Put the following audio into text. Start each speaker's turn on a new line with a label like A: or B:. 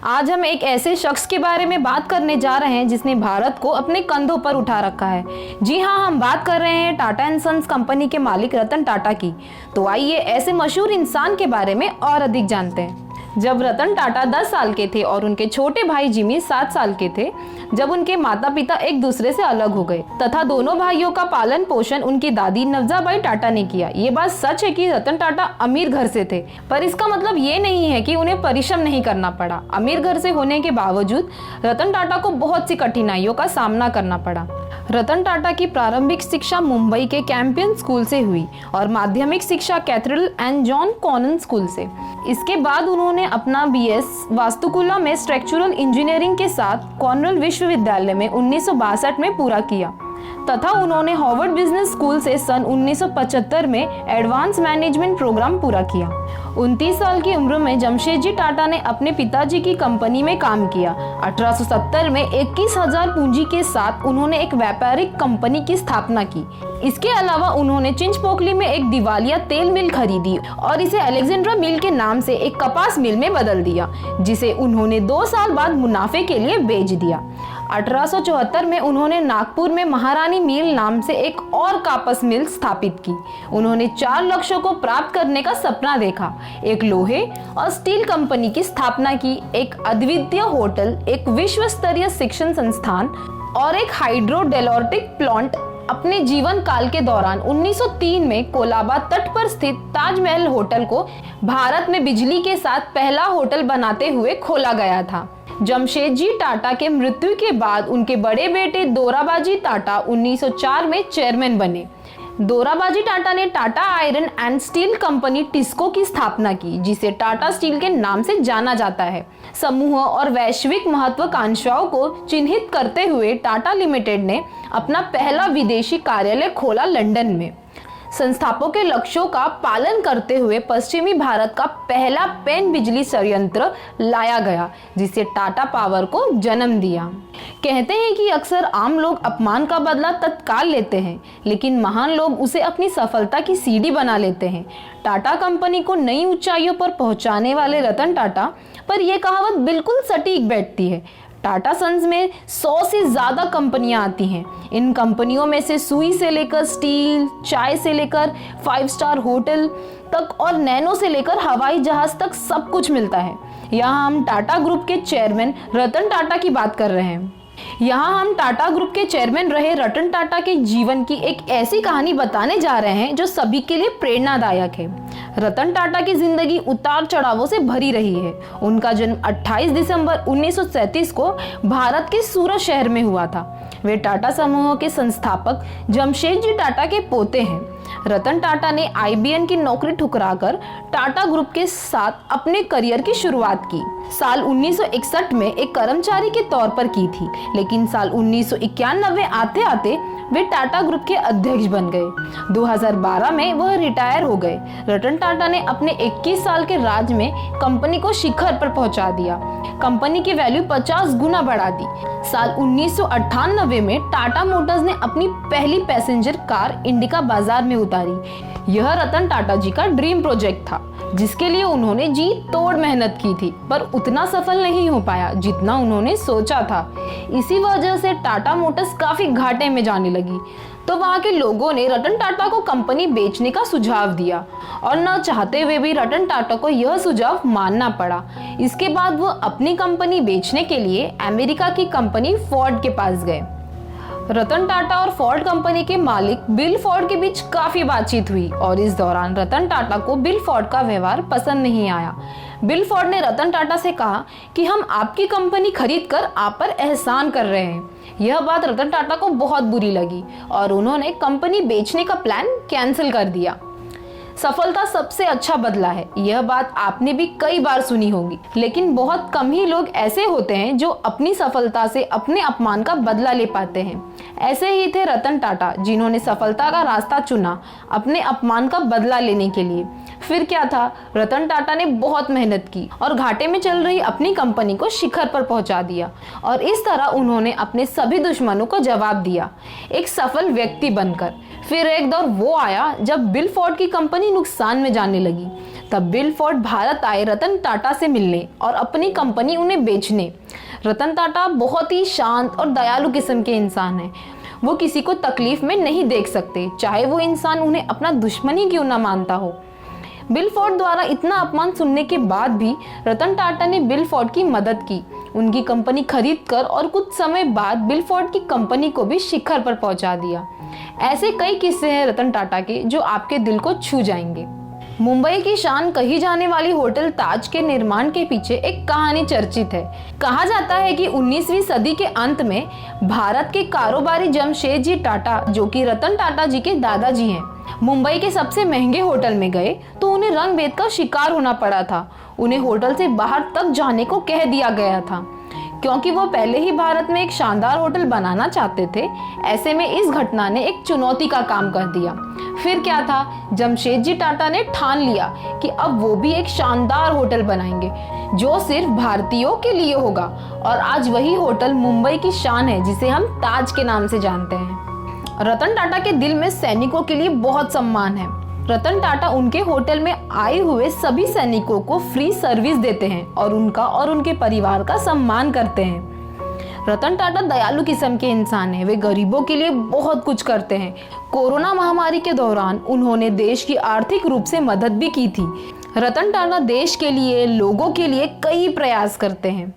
A: आज हम एक ऐसे शख्स के बारे में बात करने जा रहे हैं जिसने भारत को अपने कंधों पर उठा रखा है। जी हाँ, हम बात कर रहे हैं टाटा एंड सन्स कंपनी के मालिक रतन टाटा की। तो आइए ऐसे मशहूर इंसान के बारे में और अधिक जानते हैं। जब रतन टाटा 10 साल के थे और उनके छोटे भाई जिमी 7 साल के थे, जब उनके माता पिता एक दूसरे से अलग हो गए तथा दोनों भाइयों का पालन पोषण उनकी दादी नवजाबाई टाटा ने किया। ये बात सच है कि रतन टाटा अमीर घर से थे, पर इसका मतलब ये नहीं है कि उन्हें परिश्रम नहीं करना पड़ा। अमीर घर से होने के बावजूद रतन टाटा को बहुत सी कठिनाइयों का सामना करना पड़ा। रतन टाटा की प्रारंभिक शिक्षा मुंबई के कैंपियन स्कूल से हुई और माध्यमिक शिक्षा Cathedral and John Connon School से। इसके बाद उन्होंने अपना बीएस वास्तुकला में स्ट्रक्चरल इंजीनियरिंग के साथ कॉर्नेल विश्वविद्यालय में 1962 में पूरा किया तथा उन्होंने हार्वर्ड बिजनेस स्कूल से सन 1975 में एडवांस मैनेजमेंट प्रोग्राम पूरा किया। 29 साल की उम्र में जमशेदजी टाटा ने अपने पिताजी की कंपनी में काम किया। 1870 में 21,000 पूंजी के साथ उन्होंने एक व्यापारिक कंपनी की स्थापना की। इसके अलावा उन्होंने चिंचपोकली में एक दिवालिया तेल मिल खरीदी और इसे अलेक्जेंड्रा मिल के नाम से एक कपास मिल में बदल दिया, जिसे उन्होंने 2 साल बाद मुनाफे के लिए बेच दिया। 1874 में उन्होंने नागपुर में महारानी मिल नाम से एक और कपास मिल स्थापित की। उन्होंने 4 लक्ष्यों को प्राप्त करने का सपना देखा: एक लोहे और स्टील कंपनी की स्थापना की, एक अद्वितीय होटल, एक विश्व स्तरीय शिक्षण संस्थान और एक हाइड्रोडेलोर्टिक प्लांट। अपने जीवन काल के दौरान 1903 में कोलाबा तट पर स्थित ताजमहल होटल को भारत में बिजली के साथ पहला होटल बनाते हुए खोला गया था। जमशेदजी टाटा के मृत्यु के बाद उनके बड़े बेटे दोराबाजी टाटा 1904 में चेयरमैन बने। दोराबाजी टाटा ने Tata iron and steel company TISCO की स्थापना की, जिसे टाटा स्टील के नाम से जाना जाता है। समूह और वैश्विक महत्वाकांक्षाओं को चिन्हित करते हुए टाटा लिमिटेड ने अपना पहला विदेशी कार्यालय खोला लंदन में। संस्थापकों के लक्ष्यों का पालन करते हुए पश्चिमी भारत का पहला पेन बिजली संयंत्र लाया गया, जिसे टाटा पावर को जन्म दिया। कहते हैं कि अक्सर आम लोग अपमान का बदला तत्काल लेते हैं, लेकिन महान लोग उसे अपनी सफलता की सीढ़ी बना लेते हैं। टाटा कंपनी को नई ऊंचाइयों पर पहुंचाने वाले रतन टाटा पर यह कहावत बिल्कुल सटीक बैठती है। टाटा सन्स में 100 से ज्यादा कंपनियां आती हैं। इन कंपनियों में से सुई से लेकर स्टील, चाय से लेकर 5 स्टार होटल तक और नैनो से लेकर हवाई जहाज तक सब कुछ मिलता है। यहाँ हम टाटा ग्रुप के चेयरमैन रतन टाटा की बात कर रहे हैं। यहाँ हम टाटा ग्रुप के चेयरमैन रहे रतन टाटा के जीवन की एक ऐसी कहानी बताने जा रहे हैं जो सभी के लिए प्रेरणादायक है। रतन टाटा की जिंदगी उतार चढ़ावों से भरी रही है। उनका जन्म 28 दिसंबर 1937 को भारत के सूरत शहर में हुआ था। वे टाटा समूह के संस्थापक जमशेदजी टाटा के पोते हैं। रतन टाटा ने आईबीएम की नौकरी ठुकराकर टाटा ग्रुप के साथ अपने करियर की शुरुआत की। साल 1961 में एक कर्मचारी के तौर पर की थी, लेकिन साल 1991 आते आते वे टाटा ग्रुप के अध्यक्ष बन गए। 2012 में वह रिटायर हो गए। रतन टाटा ने अपने 21 साल के राज में कंपनी को शिखर पर पहुंचा दिया। कंपनी की वैल्यू 50 गुना बढ़ा दी। साल 1998 में टाटा मोटर्स ने अपनी पहली पैसेंजर कार इंडिका बाजार में उतारी। यह रतन टाटा जी का ड्रीम प्रोजेक्ट था, जिसके लिए उन्होंने जी तोड़ मेहनत की थी, पर उतना सफल नहीं हो पाया जितना उन्होंने सोचा था। इसी वजह से टाटा मोटर्स काफी घाटे में जाने लगी। तो वहाँ के लोगों ने रतन टाटा को कंपनी बेचने का सुझाव दिया और न चाहते हुए भी रतन टाटा को यह सुझाव मानना पड़ा। इसके बाद वो अपनी कंपनी बेचने के लिए अमेरिका की कंपनी फोर्ड के पास गए। रतन टाटा और फोर्ड कंपनी के मालिक बिल फोर्ड के बीच काफी बातचीत हुई और इस दौरान रतन टाटा को बिल फोर्ड का व्यवहार पसंद नहीं आया। बिल फोर्ड ने रतन टाटा से कहा कि हम आपकी कंपनी खरीद कर आप पर एहसान कर रहे हैं। यह बात रतन टाटा को बहुत बुरी लगी और उन्होंने कंपनी बेचने का प्लान कैंसिल कर दिया। सफलता सबसे अच्छा बदला है, यह बात आपने भी कई बार सुनी होगी, लेकिन बहुत कम ही लोग ऐसे होते हैं जो अपनी सफलता से अपने अपमान का बदला ले पाते हैं। ऐसे ही थे रतन टाटा, जिन्होंने सफलता का रास्ता चुना अपने अपमान का बदला लेने के लिए। फिर क्या था, रतन टाटा ने बहुत मेहनत की और घाटे में चल रही अपनी कंपनी को शिखर पर पहुंचा दिया और इस तरह उन्होंने अपने सभी दुश्मनों को जवाब दिया, एक सफल व्यक्ति बनकर। फिर एक दौर वो आया जब बिल फोर्ड की कंपनी नुकसान में जाने लगी। तब बिल फोर्ड भारत आए रतन टाटा से मिलने और अपनी कंपनी उन्हें बेचने। रतन टाटा बहुत ही शांत और दयालु किस्म के इंसान हैं। वो किसी को तकलीफ में नहीं देख सकते, चाहे वो इंसान उन्हें अपना दुश्मन ही क्यों ना मानता हो। बिल फोर्ड द्वारा इतना अपमान सुनने के बाद भी रतन टाटा ने बिल फोर्ड की मदद की, उनकी कंपनी खरीद कर, और कुछ समय बाद बिल फोर्ड की कंपनी को भी शिखर पर पहुंचा दिया। ऐसे कई किस्से हैं रतन टाटा के जो आपके दिल को छू जाएंगे। मुंबई की शान कही जाने वाली होटल ताज के निर्माण के पीछे एक कहानी चर्चित है। कहा जाता है कि 19वीं सदी के अंत में भारत के कारोबारी जमशेदजी टाटा, जो कि रतन टाटा जी के दादाजी हैं, मुंबई के सबसे महंगे होटल में गए तो उन्हें रंग भेद का शिकार होना पड़ा था। उन्हें होटल से बाहर तक जाने को कह दिया गया था, क्योंकि वो पहले ही भारत में एक शानदार होटल बनाना चाहते थे। ऐसे में इस घटना ने एक चुनौती का काम कर दिया। फिर क्या था, जमशेदजी टाटा ने ठान लिया कि अब वो भी एक शानदार होटल बनाएंगे जो सिर्फ भारतीयों के लिए होगा, और आज वही होटल मुंबई की शान है जिसे हम ताज के नाम से जानते हैं। रतन टाटा के दिल में सैनिकों के लिए बहुत सम्मान है। रतन टाटा उनके होटल में आए हुए सभी सैनिकों को फ्री सर्विस देते हैं और उनका और उनके परिवार का सम्मान करते हैं। रतन टाटा दयालु किस्म के इंसान हैं। वे गरीबों के लिए बहुत कुछ करते हैं। कोरोना महामारी के दौरान उन्होंने देश की आर्थिक रूप से मदद भी की थी। रतन टाटा देश के लिए, लोगों के लिए कई प्रयास करते हैं।